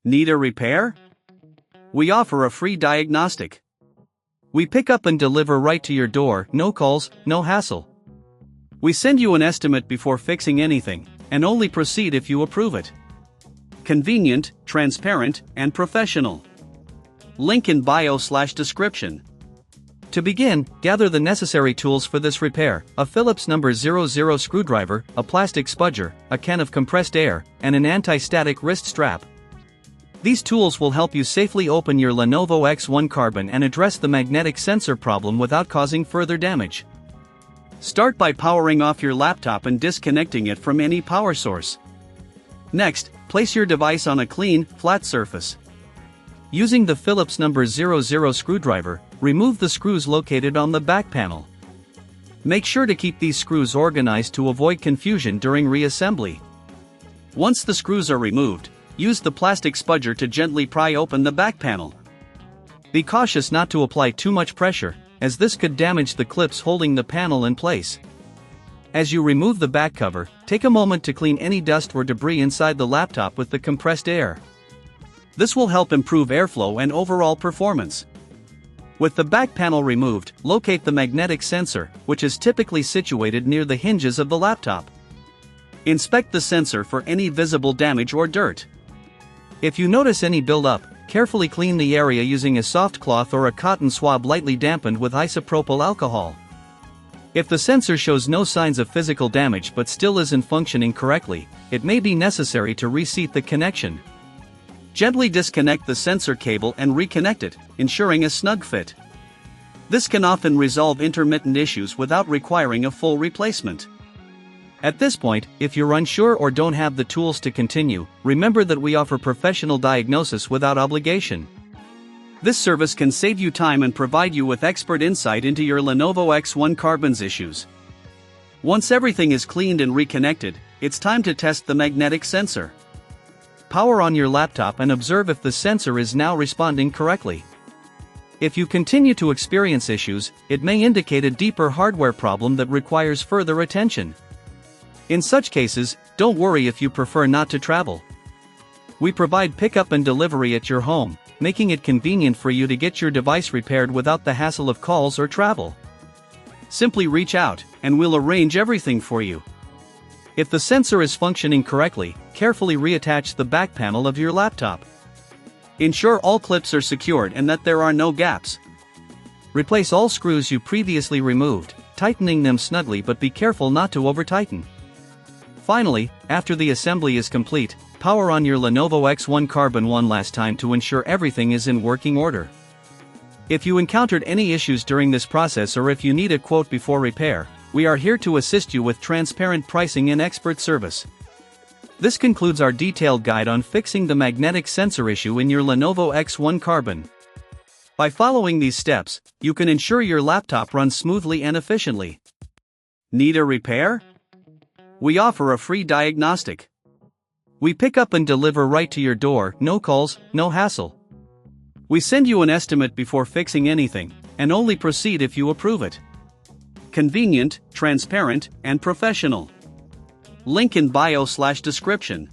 Need a repair? We offer a free diagnostic. We pick up and deliver right to your door, no calls, no hassle. We send you an estimate before fixing anything, and only proceed if you approve it. Convenient, transparent, and professional. Link in bio/description. To begin, gather the necessary tools for this repair: a Phillips number 00 screwdriver, a plastic spudger, a can of compressed air, and an anti-static wrist strap. These tools will help you safely open your Lenovo X1 Carbon and address the magnetic sensor problem without causing further damage. Start by powering off your laptop and disconnecting it from any power source. Next, place your device on a clean, flat surface. Using the Phillips number 00 screwdriver, remove the screws located on the back panel. Make sure to keep these screws organized to avoid confusion during reassembly. Once the screws are removed, use the plastic spudger to gently pry open the back panel. Be cautious not to apply too much pressure, as this could damage the clips holding the panel in place. As you remove the back cover, take a moment to clean any dust or debris inside the laptop with the compressed air. This will help improve airflow and overall performance. With the back panel removed, locate the magnetic sensor, which is typically situated near the hinges of the laptop. Inspect the sensor for any visible damage or dirt. If you notice any buildup, carefully clean the area using a soft cloth or a cotton swab lightly dampened with isopropyl alcohol. If the sensor shows no signs of physical damage but still isn't functioning correctly, it may be necessary to reseat the connection. Gently disconnect the sensor cable and reconnect it, ensuring a snug fit. This can often resolve intermittent issues without requiring a full replacement. At this point, if you're unsure or don't have the tools to continue, remember that we offer professional diagnosis without obligation. This service can save you time and provide you with expert insight into your Lenovo X1 Carbon's issues. Once everything is cleaned and reconnected, it's time to test the magnetic sensor. Power on your laptop and observe if the sensor is now responding correctly. If you continue to experience issues, it may indicate a deeper hardware problem that requires further attention. In such cases, don't worry if you prefer not to travel. We provide pickup and delivery at your home, making it convenient for you to get your device repaired without the hassle of calls or travel. Simply reach out, and we'll arrange everything for you. If the sensor is functioning correctly, carefully reattach the back panel of your laptop. Ensure all clips are secured and that there are no gaps. Replace all screws you previously removed, tightening them snugly, but be careful not to over-tighten. Finally, after the assembly is complete, power on your Lenovo X1 Carbon one last time to ensure everything is in working order. If you encountered any issues during this process or if you need a quote before repair, we are here to assist you with transparent pricing and expert service. This concludes our detailed guide on fixing the magnetic sensor issue in your Lenovo X1 Carbon. By following these steps, you can ensure your laptop runs smoothly and efficiently. Need a repair? We offer a free diagnostic. We pick up and deliver right to your door, no calls, no hassle. We send you an estimate before fixing anything, and only proceed if you approve it. Convenient, transparent, and professional. Link in bio/description.